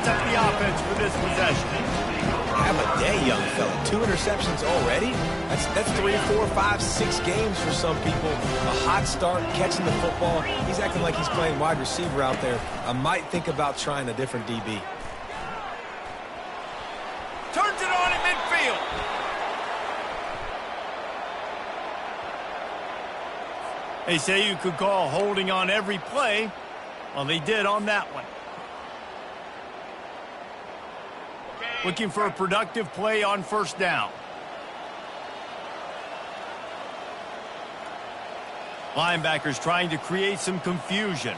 set the offense for this possession. Have a day, young fella. 2 interceptions already? That's 3, 4, 5, 6 games for some people. A hot start, catching the football. He's acting like he's playing wide receiver out there. I might think about trying a different DB. Turns it on at midfield. They say you could call holding on every play. Well, they did on that one. Looking for a productive play on first down. Linebackers trying to create some confusion.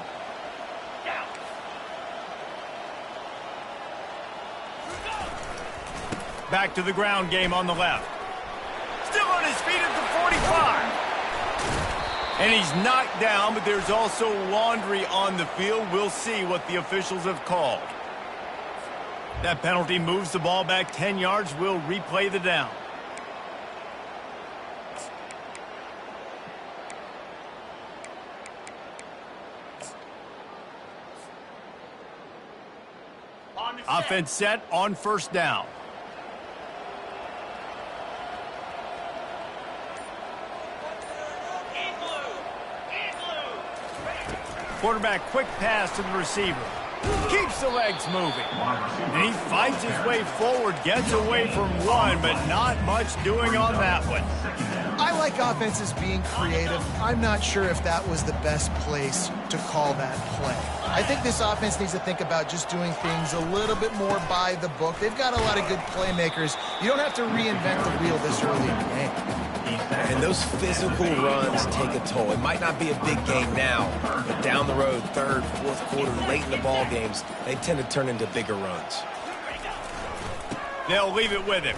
Back to the ground game on the left. Still on his feet at the 45. And he's knocked down, but there's also laundry on the field. We'll see what the officials have called. That penalty moves the ball back 10 yards. We'll replay the down. Offense set on first down. Quarterback quick pass to the receiver. Keeps the legs moving. And he fights his way forward, gets away from one, but not much doing on that one. I like offenses being creative. I'm not sure if that was the best place to call that play. I think this offense needs to think about just doing things a little bit more by the book. They've got a lot of good playmakers. You don't have to reinvent the wheel this early in the game. And those physical runs take a toll. It might not be a big game now, but down the road, third, fourth quarter, late in the ball games, they tend to turn into bigger runs. They'll leave it with him.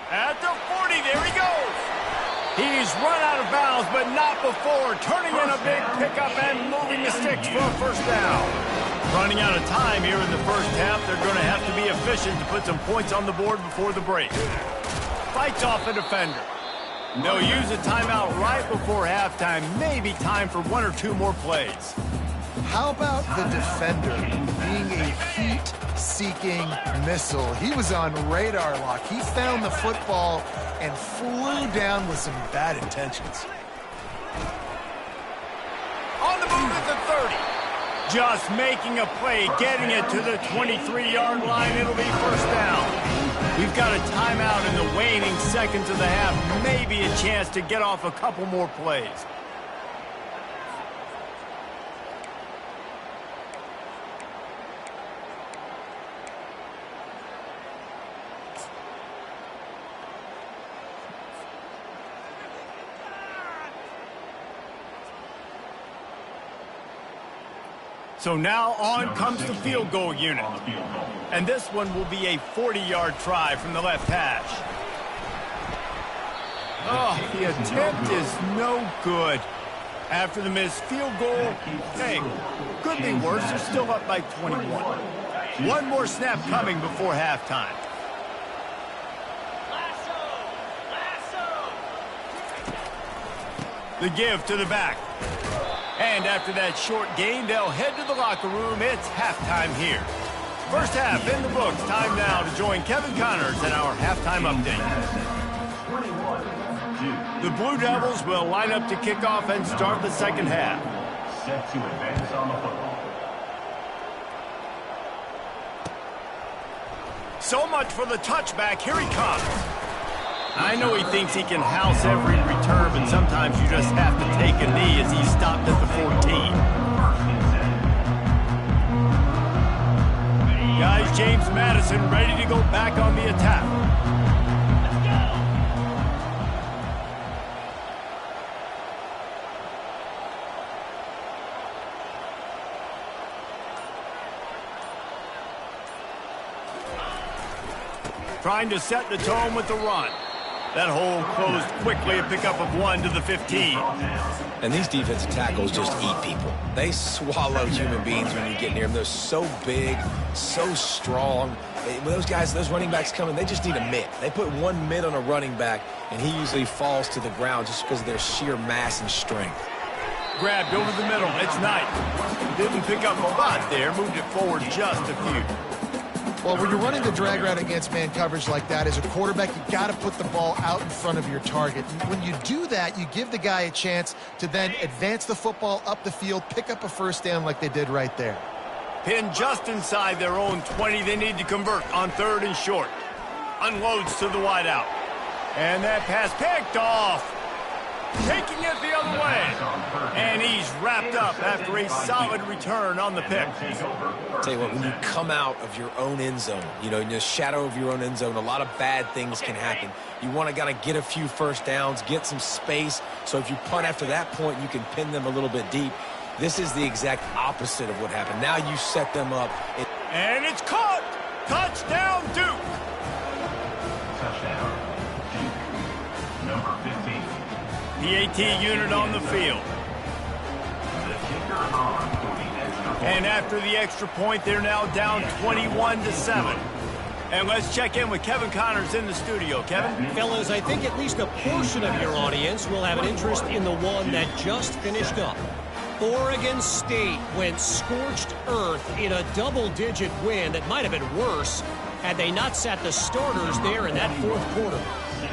At the 40, there he goes. He's run out of bounds, but not before turning in a big pickup and moving the sticks for a first down. Running out of time here in the first half. They're going to have to be efficient to put some points on the board before the break. Fights off a defender. They'll use a timeout right before halftime. Maybe time for 1 or 2 more plays. How about the defender being a heat-seeking missile? He was on radar lock. He found the football and flew down with some bad intentions. On the move at the 30. Just making a play, getting it to the 23-yard line. It'll be first down. We've got a timeout in the waning seconds of the half. Maybe a chance to get off a couple more plays. So now on comes the field goal unit. And this one will be a 40-yard try from the left hash. Oh, the attempt is no good. After the missed field goal, hey, could be worse. They're still up by 21. One more snap coming before halftime. The give to the back. And after that short gain, they'll head to the locker room. It's halftime here. First half in the books. Time now to join Kevin Connors in our halftime update. The Blue Devils will line up to kick off and start the second half. Set to advance on the football. So much for the touchback. Here he comes. I know he thinks he can house every return, but sometimes you just have to take a knee as he stopped at the 14. Guys, James Madison ready to go back on the attack. Trying to set the tone with the run. That hole closed quickly, a pickup of 1 to the 15. And these defensive tackles just eat people. They swallow human beings when you get near them. They're so big, so strong. When those guys, those running backs come in, they just need a mitt. They put one mitt on a running back, and he usually falls to the ground just because of their sheer mass and strength. Grabbed over the middle. It's Knight. Didn't pick up a lot there. Moved it forward just a few. Well, when you're running the drag route against man coverage like that, as a quarterback, you got to put the ball out in front of your target. When you do that, you give the guy a chance to then advance the football up the field, pick up a first down like they did right there. Pinned just inside their own 20. They need to convert on 3rd and short. Unloads to the wideout. And that pass picked off. Taking it the other way. And he's wrapped up after a solid return on the pick. Tell you what, when you come out of your own end zone, you know, in the shadow of your own end zone, a lot of bad things can happen. You want to get a few first downs, get some space, so if you punt after that point, you can pin them a little bit deep. This is the exact opposite of what happened. Now you set them up. And it's caught! Touchdown, Duke! Touchdown, Duke. Number 15. PAT unit on the field. And after the extra point, they're now down 21-7. And let's check in with Kevin Connors in the studio. Kevin? Fellas, I think at least a portion of your audience will have an interest in the one that just finished up. Oregon State went scorched earth in a double-digit win that might have been worse had they not sat the starters there in that 4th quarter.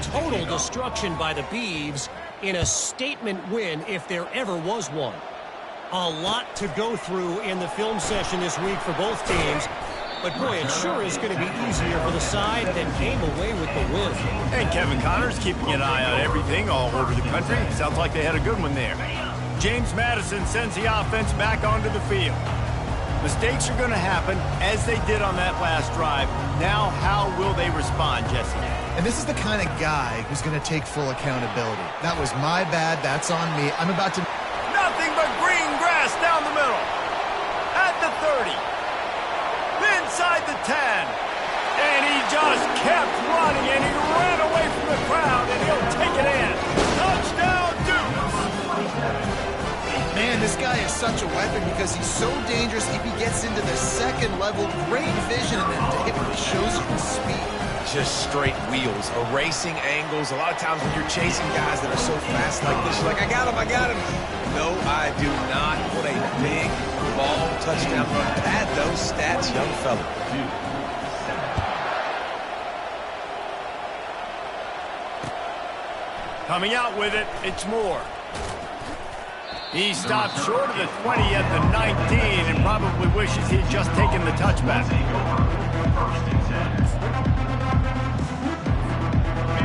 Total destruction by the Beavs in a statement win if there ever was one. A lot to go through in the film session this week for both teams. But, boy, it sure is going to be easier for the side that came away with the win. And Kevin Connors keeping an eye on everything all over the country. Sounds like they had a good one there. James Madison sends the offense back onto the field. Mistakes are going to happen, as they did on that last drive. Now, how will they respond, Jesse? And this is the kind of guy who's going to take full accountability. That was my bad. That's on me. I'm about to... Nothing but green grass down the middle. At the 30. Inside the 10. And he just kept running, and he ran away from the crowd, and he'll take it in. Touchdown, Duke! Man, this guy is such a weapon because he's so dangerous. If he gets into the 2nd level, great vision, and then it shows you his speed. Just straight wheels, erasing angles. A lot of times when you're chasing guys that are so fast like this, you're like, I got him. No, I do not. What a big, long touchdown run. Pad those stats, young fella. Coming out with it, it's Moore. He stopped short of the 20 at the 19 and probably wishes he'd just taken the touchback.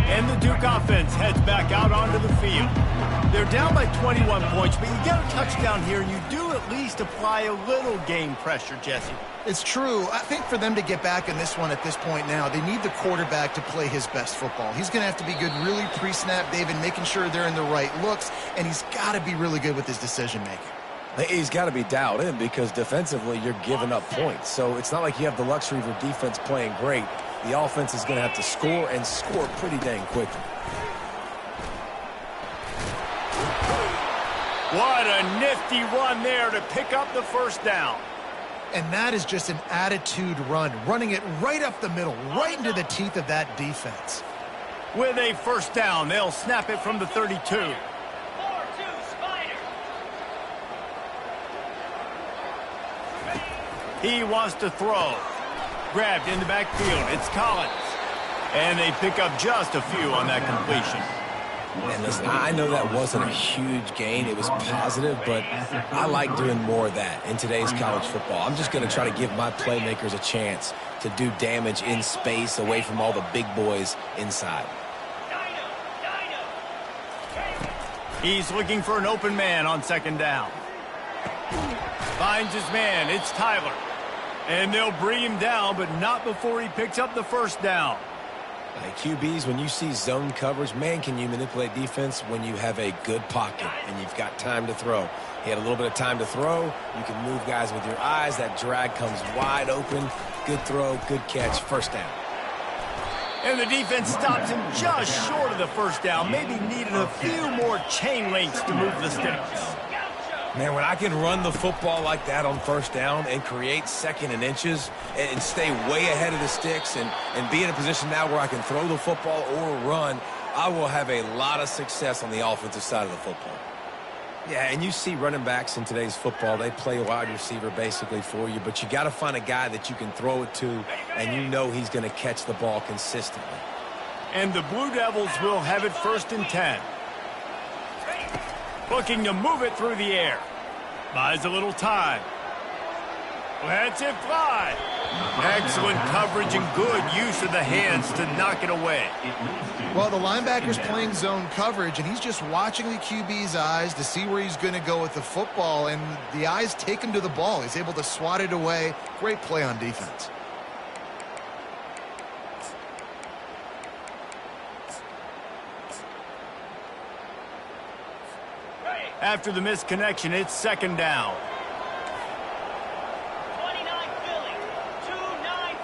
And the Duke offense heads back out onto the field. They're down by 21 points, but you get a touchdown here, and you do at least apply a little game pressure, Jesse. It's true. I think for them to get back in this one at this point now, they need the quarterback to play his best football. He's going to have to be good really pre-snap, David, making sure they're in the right looks, and he's got to be really good with his decision-making. He's got to be dialed in because defensively you're giving up points. So it's not like you have the luxury of your defense playing great. The offense is going to have to score and score pretty dang quickly. What a nifty run there to pick up the first down. And that is just an attitude run, running it right up the middle, right into the teeth of that defense. With a first down, they'll snap it from the 32. 4-2 Spider. He wants to throw. Grabbed in the backfield. It's Collins. And they pick up just a few on that completion. And listen, I know that wasn't a huge gain. It was positive, but I like doing more of that in today's college football. I'm just going to try to give my playmakers a chance to do damage in space away from all the big boys inside. He's looking for an open man on 2nd down. Finds his man. It's Tyler. And they'll bring him down, but not before he picks up the first down. QBs, when you see zone coverage, man, can you manipulate defense when you have a good pocket and you've got time to throw. He had a little bit of time to throw. You can move guys with your eyes. That drag comes wide open. Good throw, good catch, first down. And the defense stops him just short of the first down. Maybe needed a few more chain links to move the sticks. Man, when I can run the football like that on first down and create 2nd and inches and stay way ahead of the sticks and be in a position now where I can throw the football or run, I will have a lot of success on the offensive side of the football. Yeah, and you see running backs in today's football, they play wide receiver basically for you, but you got to find a guy that you can throw it to, and you know he's going to catch the ball consistently. And the Blue Devils will have it 1st and 10. Looking to move it through the air. Buys a little time. Lets it fly. Excellent coverage and good use of the hands to knock it away. Well, the linebacker's playing zone coverage, and he's just watching the QB's eyes to see where he's going to go with the football, and the eyes take him to the ball. He's able to swat it away. Great play on defense. After the misconnection, it's 2nd down. 29 Philly. 2-9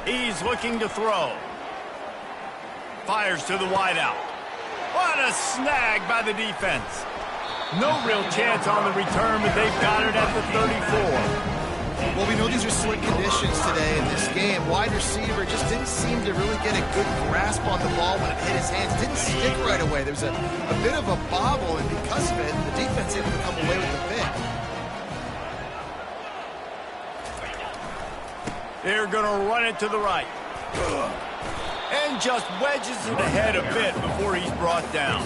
Philly. He's looking to throw. Fires to the wideout. What a snag by the defense. No real chance on the return, but they've got it at the 34. Well, we know these are slick conditions today in this game. Wide receiver just didn't seem to really get a good grasp on the ball when it hit his hands. Didn't stick right away. There was a bit of a bobble, and because of it, the defense able to come away with the pick. They're going to run it to the right. And just wedges it ahead a bit before he's brought down.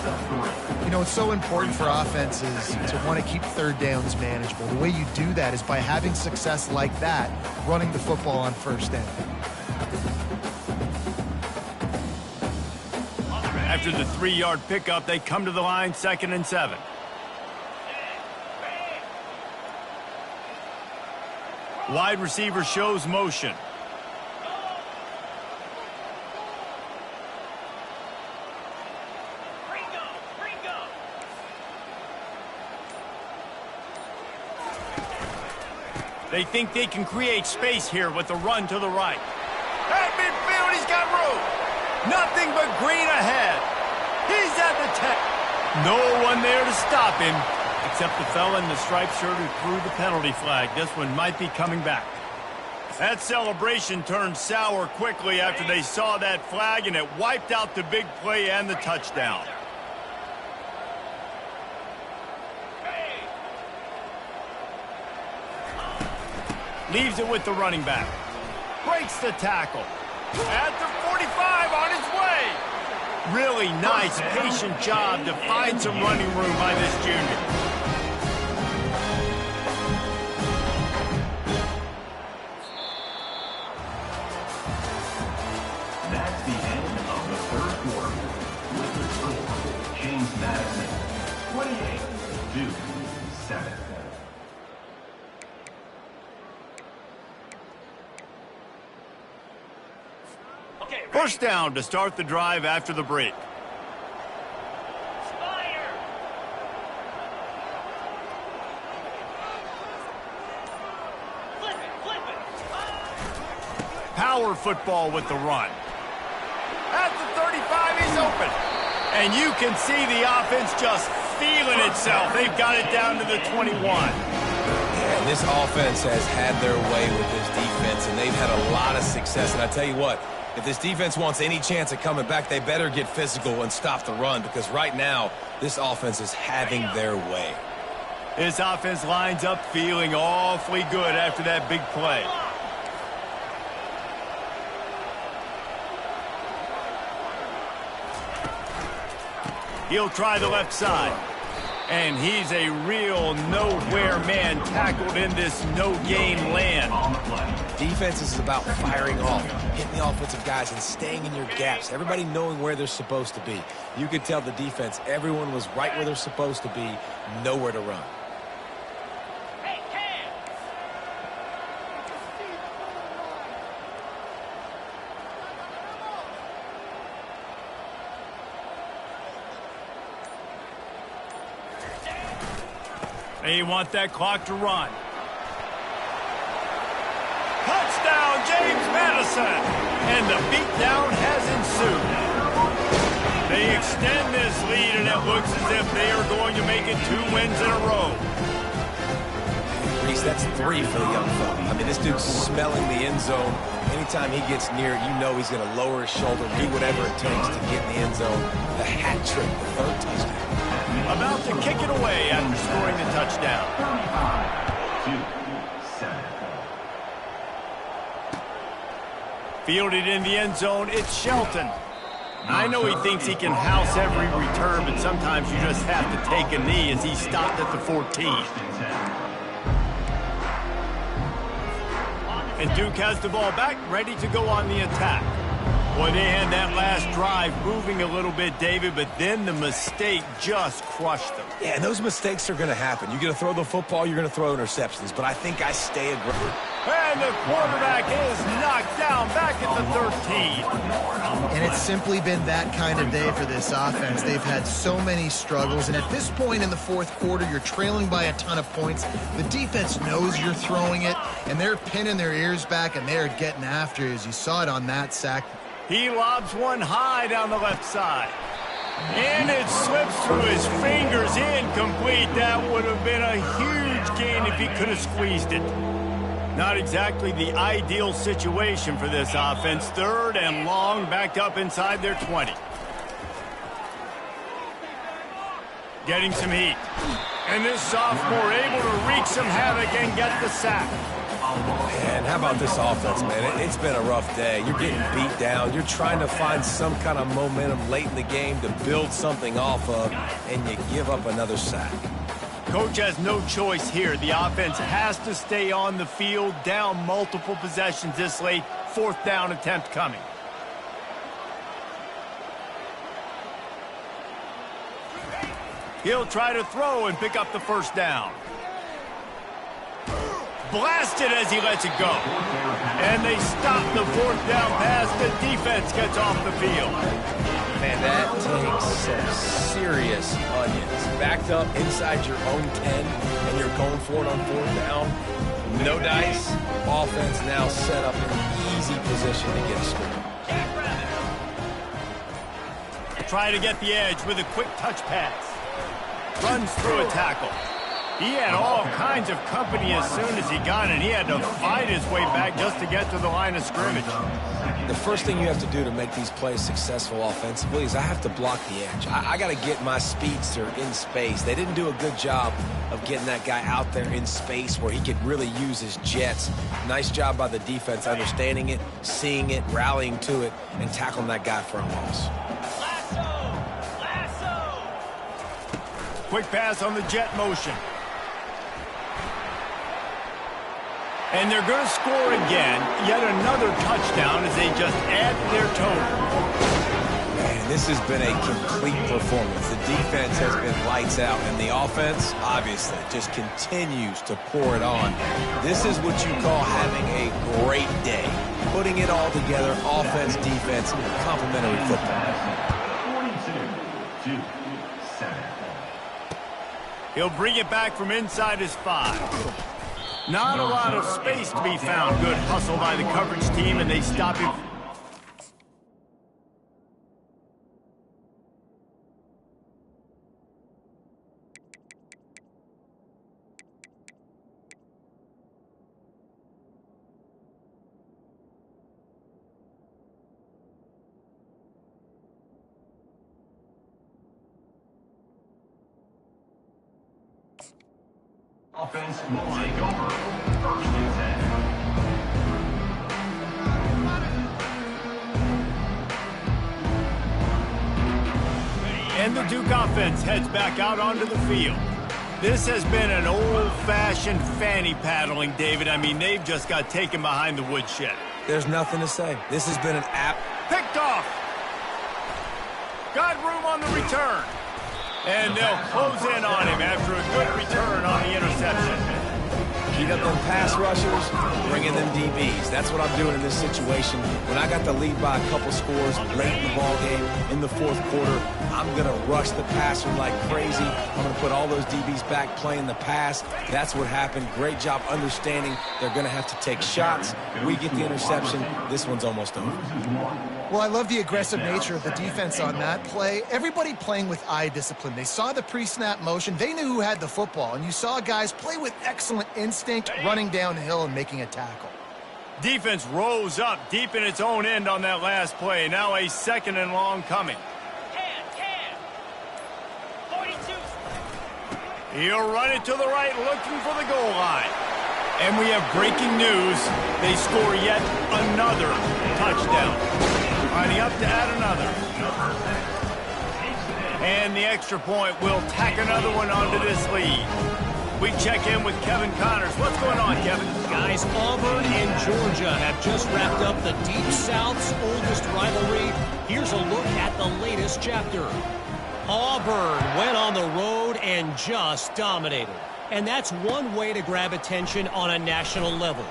You know, it's so important for offenses to want to keep 3rd downs manageable. The way you do that is by having success like that, running the football on 1st down. After the 3-yard pickup, they come to the line 2nd and 7. Wide receiver shows motion. They think they can create space here with the run to the right. At midfield, he's got room. Nothing but green ahead. He's at the 10. No one there to stop him, except the fella in the striped shirt who threw the penalty flag. This one might be coming back. That celebration turned sour quickly after they saw that flag, and it wiped out the big play and the touchdown. Leaves it with the running back. Breaks the tackle. At the 45, on his way. Really nice, patient job to find some running room by this junior. That's the end of the 3rd quarter. With the score, James Madison, 28, Duke, 7. First down to start the drive after the break. Power football with the run. At the 35, he's open. And you can see the offense just feeling itself. They've got it down to the 21. And this offense has had their way with this defense, and they've had a lot of success. And I tell you what, if this defense wants any chance of coming back, they better get physical and stop the run, because right now, this offense is having their way. This offense lines up feeling awfully good after that big play. He'll try the left side. And he's a real nowhere man tackled in this no-gain land. Defense is about firing off, hitting the offensive guys and staying in your gaps. Everybody knowing where they're supposed to be. You could tell the defense, everyone was right where they're supposed to be, nowhere to run. They want that clock to run. Touchdown, James Madison! And the beatdown has ensued. They extend this lead, and it looks as if they are going to make it 2 wins in a row. Reese, that's 3 for the young fella. I mean, this dude's smelling the end zone. Anytime he gets near it, you know he's going to lower his shoulder, do whatever it takes to get in the end zone. The hat trick, the 3rd touchdown. About to kick it away after scoring the touchdown. 35-7. Fielded in the end zone, it's Shelton. I know he thinks he can house every return, but sometimes you just have to take a knee as he stopped at the 14. And Duke has the ball back, ready to go on the attack. Boy, they had that last drive moving a little bit, David, but then the mistake just crushed them. Yeah, and those mistakes are going to happen. You're going to throw the football, you're going to throw interceptions, but I think I stay aggressive. And the quarterback is knocked down back at the 13. And it's simply been that kind of day for this offense. They've had so many struggles, and at this point in the fourth quarter, you're trailing by a ton of points. The defense knows you're throwing it, and they're pinning their ears back, and they're getting after you, as you saw it on that sack. He lobs one high down the left side. And it slips through his fingers, incomplete. That would have been a huge gain if he could have squeezed it. Not exactly the ideal situation for this offense. 3rd and long, backed up inside their 20. Getting some heat. And this sophomore able to wreak some havoc and get the sack. Man, how about this offense, man? It's been a rough day. You're getting beat down. You're trying to find some kind of momentum late in the game to build something off of, and you give up another sack. Coach has no choice here. The offense has to stay on the field, down multiple possessions this late. 4th down attempt coming. He'll try to throw and pick up the 1st down. Blasted as he lets it go. And they stop the 4th down pass. The defense gets off the field. Man, that takes some serious onions. Backed up inside your own 10, and you're going for it on 4th down. No dice. Offense now set up in an easy position to get a score. Try to get the edge with a quick touch pass. Runs through a tackle. He had all kinds of company as soon as he got it. He had to fight his way back just to get to the line of scrimmage. The first thing you have to do to make these plays successful offensively is I have to block the edge. I got to get my speedster in space. They didn't do a good job of getting that guy out there in space where he could really use his jets. Nice job by the defense understanding it, seeing it, rallying to it, and tackling that guy for a loss. Quick pass on the jet motion. And they're going to score again. Yet another touchdown as they just add to their total. Man, this has been a complete performance. The defense has been lights out, and the offense, obviously, just continues to pour it on. This is what you call having a great day. Putting it all together, offense, defense, complementary football. 42-7. He'll bring it back from inside his 5. Not a lot of space to be found. Good hustle by the coverage team, and they stop him. Offense will take over. 1st and 10. And the Duke offense heads back out onto the field. This has been an old-fashioned fanny paddling, David. I mean, they've just got taken behind the woodshed. There's nothing to say. This has been an app. Picked off. Got room on the return. And they'll close in on him after a good return on the interception. Heat up them pass rushers, bring in them DBs. That's what I'm doing in this situation. When I got the lead by a couple scores late in the ball game, in the 4th quarter, I'm going to rush the passer like crazy. I'm going to put all those DBs back playing the pass. That's what happened. Great job understanding they're going to have to take shots. We get the interception. This one's almost over. Well, I love the aggressive nature of the defense on that play. Everybody playing with eye discipline. They saw the pre-snap motion. They knew who had the football. And you saw guys play with excellent instinct, running downhill and making a tackle. Defense rose up deep in its own end on that last play. Now a 2nd and long coming. He'll run it to the right, looking for the goal line. And we have breaking news. They score yet another touchdown. Lining up to add another. And the extra point will tack another one onto this lead. We check in with Kevin Connors. What's going on, Kevin? Guys, Auburn and Georgia have just wrapped up the Deep South's oldest rivalry. Here's a look at the latest chapter. Auburn went on the road and just dominated. And that's one way to grab attention on a national level.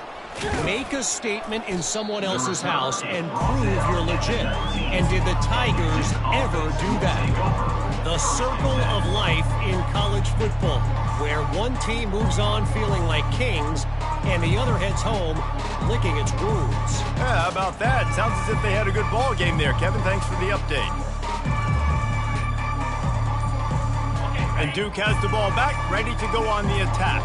Make a statement in someone else's house and prove you're legit. And did the Tigers ever do that? The circle of life in college football, where one team moves on feeling like kings and the other heads home licking its wounds. Yeah, how about that? Sounds as if they had a good ball game there, Kevin. Thanks for the update. And Duke has the ball back, ready to go on the attack.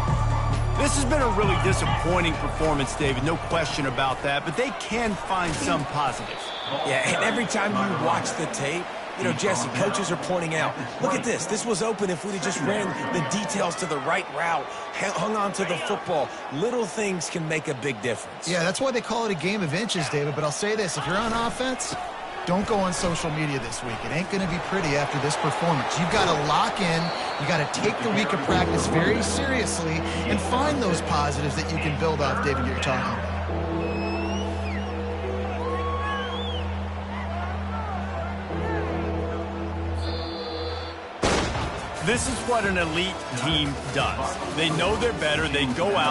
This has been a really disappointing performance, David, no question about that, but they can find some positives. Yeah, and every time you watch the tape, you know, Jesse, coaches are pointing out, look at this. This was open if we'd have just ran the details to the right route, hung on to the football. Little things can make a big difference. Yeah, that's why they call it a game of inches, David. But I'll say this, if you're on offense, don't go on social media this week. It ain't going to be pretty after this performance. You've got to lock in. You got to take the week of practice very seriously and find those positives that you can build off, David, you're talking about. This is what an elite team does. They know they're better. They go out.